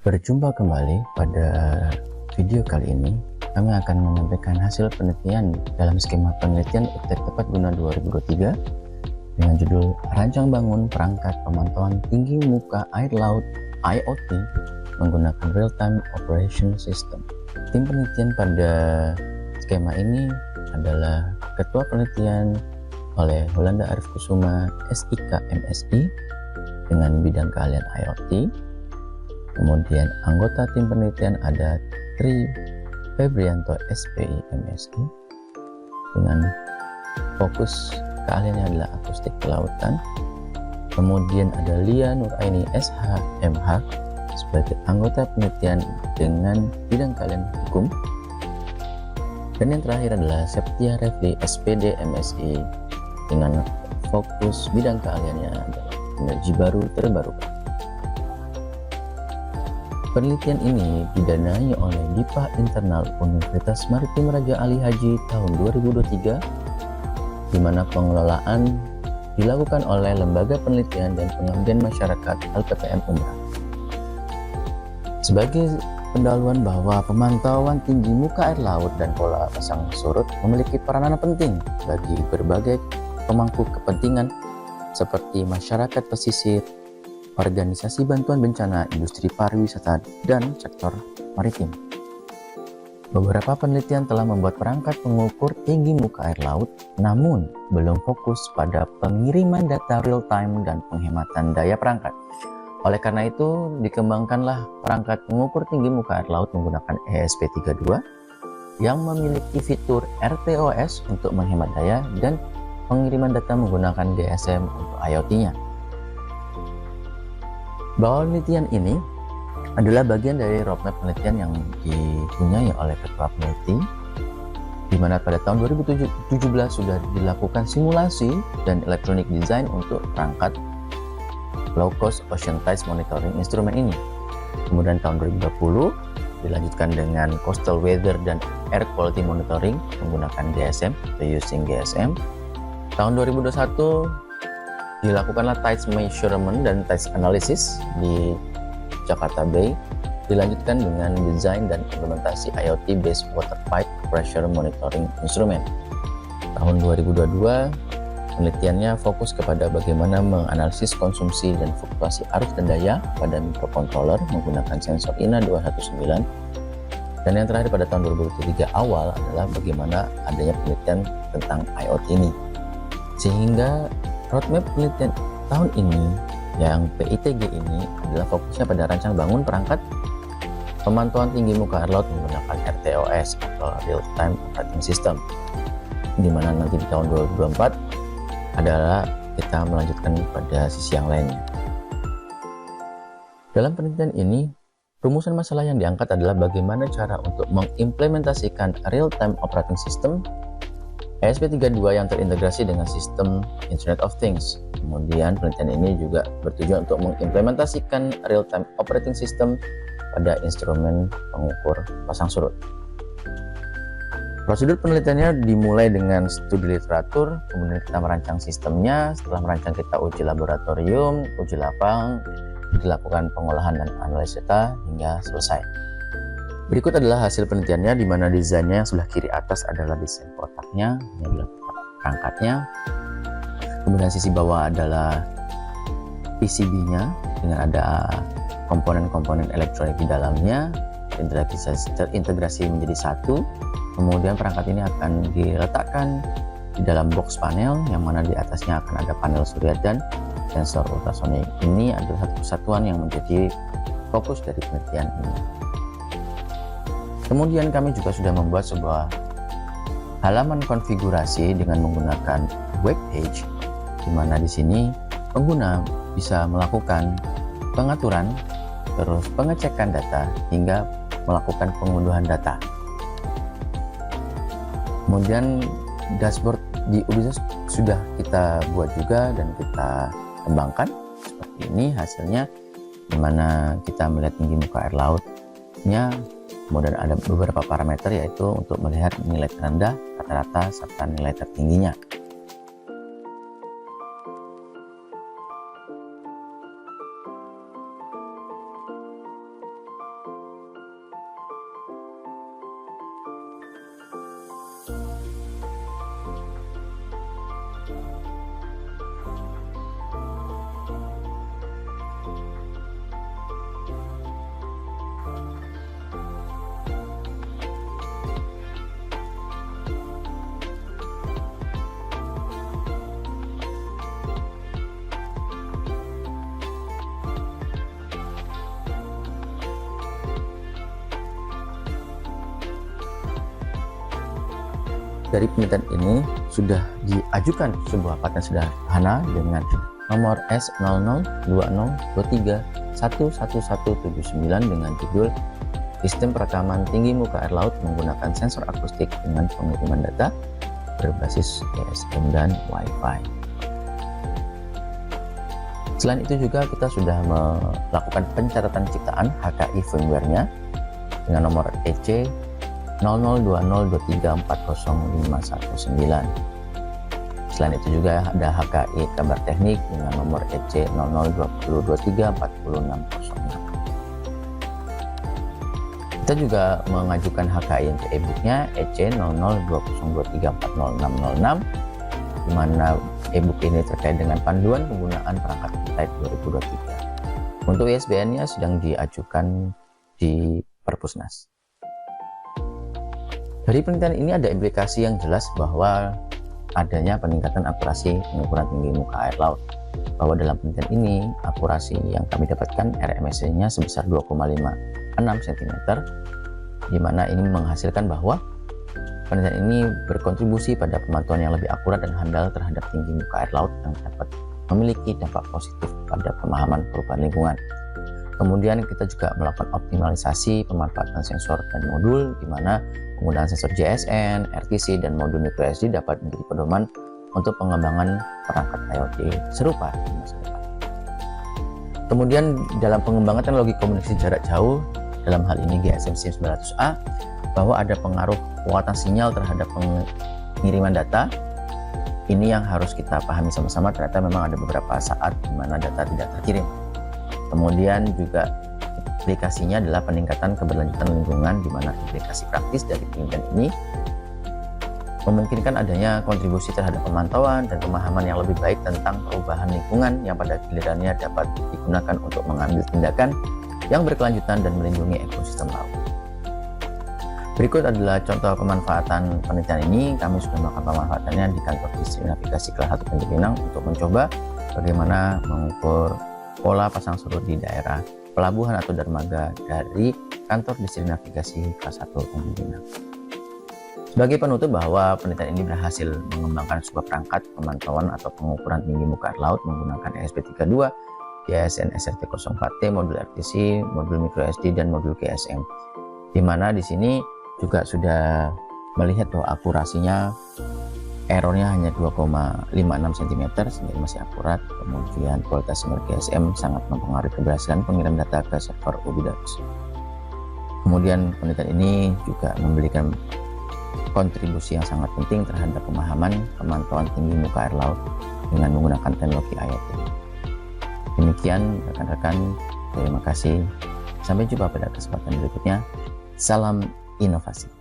Berjumpa kembali pada video kali ini. Kami akan menyampaikan hasil penelitian dalam skema penelitian IPTEK Tepat Guna 2023 dengan judul Rancang Bangun Perangkat Pemantauan Tinggi Muka Air Laut IoT menggunakan Real-Time Operation System. Tim penelitian pada skema ini adalah Ketua Penelitian oleh Holanda Arif Kusuma SIK MSI dengan bidang keahlian IoT. Kemudian anggota tim penelitian ada Tri Febrianto SPI MSI dengan fokus keahliannya adalah akustik kelautan. Kemudian ada Lia Nuraini SH MH sebagai anggota penelitian dengan bidang keahlian hukum. Dan yang terakhir adalah Septia Refli SPD MSI dengan fokus bidang keahliannya adalah energi baru terbarukan. Penelitian ini didanai oleh DIPA Internal Universitas Maritim Raja Ali Haji tahun 2023, di mana pengelolaan dilakukan oleh Lembaga Penelitian dan Pengabdian Masyarakat LPPM Umrah. Sebagai pendahuluan bahwa pemantauan tinggi muka air laut dan pola pasang surut memiliki peranan penting bagi berbagai pemangku kepentingan seperti masyarakat pesisir, organisasi bantuan bencana, industri pariwisata, dan sektor maritim. Beberapa penelitian telah membuat perangkat pengukur tinggi muka air laut, namun belum fokus pada pengiriman data real-time dan penghematan daya perangkat. Oleh karena itu, dikembangkanlah perangkat pengukur tinggi muka air laut menggunakan ESP32 yang memiliki fitur RTOS untuk menghemat daya dan pengiriman data menggunakan GSM untuk IoT-nya. Bahwa penelitian ini adalah bagian dari roadmap penelitian yang dipunyai oleh ketua peneliti, di mana pada tahun 2017 sudah dilakukan simulasi dan electronic design untuk perangkat low cost ocean tides monitoring instrumen ini. Kemudian tahun 2020 dilanjutkan dengan coastal weather dan air quality monitoring menggunakan GSM atau using GSM. Tahun 2021 dilakukanlah tides measurement dan tides analysis di Jakarta Bay, dilanjutkan dengan desain dan implementasi IoT based water pipe pressure monitoring instrumen. Tahun 2022 penelitiannya fokus kepada bagaimana menganalisis konsumsi dan fluktuasi arus dan daya pada microcontroller menggunakan sensor INA 219. Dan yang terakhir pada tahun 2023 awal adalah bagaimana adanya penelitian tentang IoT ini. Sehingga roadmap penelitian tahun ini yang PITG ini adalah fokusnya pada rancang bangun perangkat pemantauan tinggi muka air laut menggunakan RTOS atau Real Time Operating System, di mana nanti di tahun 2024 adalah kita melanjutkan pada sisi yang lainnya. Dalam penelitian ini, rumusan masalah yang diangkat adalah bagaimana cara untuk mengimplementasikan Real Time Operating System ESP32 yang terintegrasi dengan sistem Internet of Things. Kemudian penelitian ini juga bertujuan untuk mengimplementasikan real-time operating system pada instrumen pengukur pasang surut. Prosedur penelitiannya dimulai dengan studi literatur, kemudian kita merancang sistemnya. Setelah merancang, kita uji laboratorium, uji lapang, dilakukan pengolahan dan analisis data hingga selesai. Berikut adalah hasil penelitiannya, di mana desainnya yang sebelah kiri atas adalah desain kotaknya, ini adalah perangkatnya. Kemudian sisi bawah adalah PCB-nya dengan ada komponen-komponen elektronik di dalamnya, terintegrasi menjadi satu. Kemudian perangkat ini akan diletakkan di dalam box panel, yang mana di atasnya akan ada panel surya dan sensor ultrasonik. Ini adalah satu kesatuan yang menjadi fokus dari penelitian ini. Kemudian kami juga sudah membuat sebuah halaman konfigurasi dengan menggunakan web page, di mana di sini pengguna bisa melakukan pengaturan, terus pengecekan data, hingga melakukan pengunduhan data. Kemudian dashboard di Ubisys sudah kita buat juga dan kita kembangkan seperti ini hasilnya, di mana kita melihat tinggi muka air lautnya. Kemudian ada beberapa parameter, yaitu untuk melihat nilai terendah, rata-rata, serta nilai tertingginya. Dari penelitian ini sudah diajukan sebuah paten sederhana dengan nomor S002023111179 dengan judul Sistem Perekaman Tinggi Muka Air Laut menggunakan sensor akustik dengan pengiriman data berbasis GSM dan Wi-Fi. Selain itu juga kita sudah melakukan pencatatan ciptaan HKI firmware-nya dengan nomor EC 002023405119. Selain itu juga ada HKI kabar teknik dengan nomor EC 0020234060. Kita juga mengajukan HKI untuk e-booknya EC 0020234066, di mana e-book ini terkait dengan panduan penggunaan perangkat Type 2023. Untuk ISBN-nya sedang diajukan di Perpusnas. Dari penelitian ini ada implikasi yang jelas bahwa adanya peningkatan akurasi pengukuran tinggi muka air laut. Bahwa dalam penelitian ini akurasi yang kami dapatkan RMSE-nya sebesar 2,56 cm, di mana ini menghasilkan bahwa penelitian ini berkontribusi pada pemantauan yang lebih akurat dan handal terhadap tinggi muka air laut yang dapat memiliki dampak positif pada pemahaman perubahan lingkungan. Kemudian kita juga melakukan optimalisasi pemanfaatan sensor dan modul, di mana penggunaan sensor GSM, RTC, dan modul microSD dapat menjadi pedoman untuk pengembangan perangkat IoT serupa di masa depan. Kemudian dalam pengembangan teknologi komunikasi jarak jauh, dalam hal ini GSM SIM900A, bahwa ada pengaruh kekuatan sinyal terhadap pengiriman data. Ini yang harus kita pahami sama-sama, ternyata memang ada beberapa saat di mana data tidak terkirim. Kemudian juga implikasinya adalah peningkatan keberlanjutan lingkungan, di mana implikasi praktis dari penelitian ini memungkinkan adanya kontribusi terhadap pemantauan dan pemahaman yang lebih baik tentang perubahan lingkungan yang pada gilirannya dapat digunakan untuk mengambil tindakan yang berkelanjutan dan melindungi ekosistem laut. Berikut adalah contoh pemanfaatan penelitian ini. Kami sudah melakukan pemanfaatannya di kantor distrik navigasi kelas 1 Tanjung Pinang untuk mencoba bagaimana mengukur pola pasang surut di daerah pelabuhan atau dermaga dari kantor distrik navigasi kelas 1 Tanjung Pinang. Sebagai penutup bahwa penelitian ini berhasil mengembangkan sebuah perangkat pemantauan atau pengukuran tinggi muka air laut menggunakan ESP32, GSM SRT04T, modul RTC, modul microSD, dan modul GSM. Di mana di sini juga sudah melihat bahwa akurasinya errornya hanya 2,56 cm sehingga masih akurat. Kemudian kualitas sumber GSM sangat mempengaruhi keberhasilan pengirim data ke server Ubidax. Kemudian penelitian ini juga memberikan kontribusi yang sangat penting terhadap pemahaman pemantauan tinggi muka air laut dengan menggunakan teknologi IoT. Demikian rekan-rekan, terima kasih. Sampai jumpa pada kesempatan berikutnya. Salam inovasi.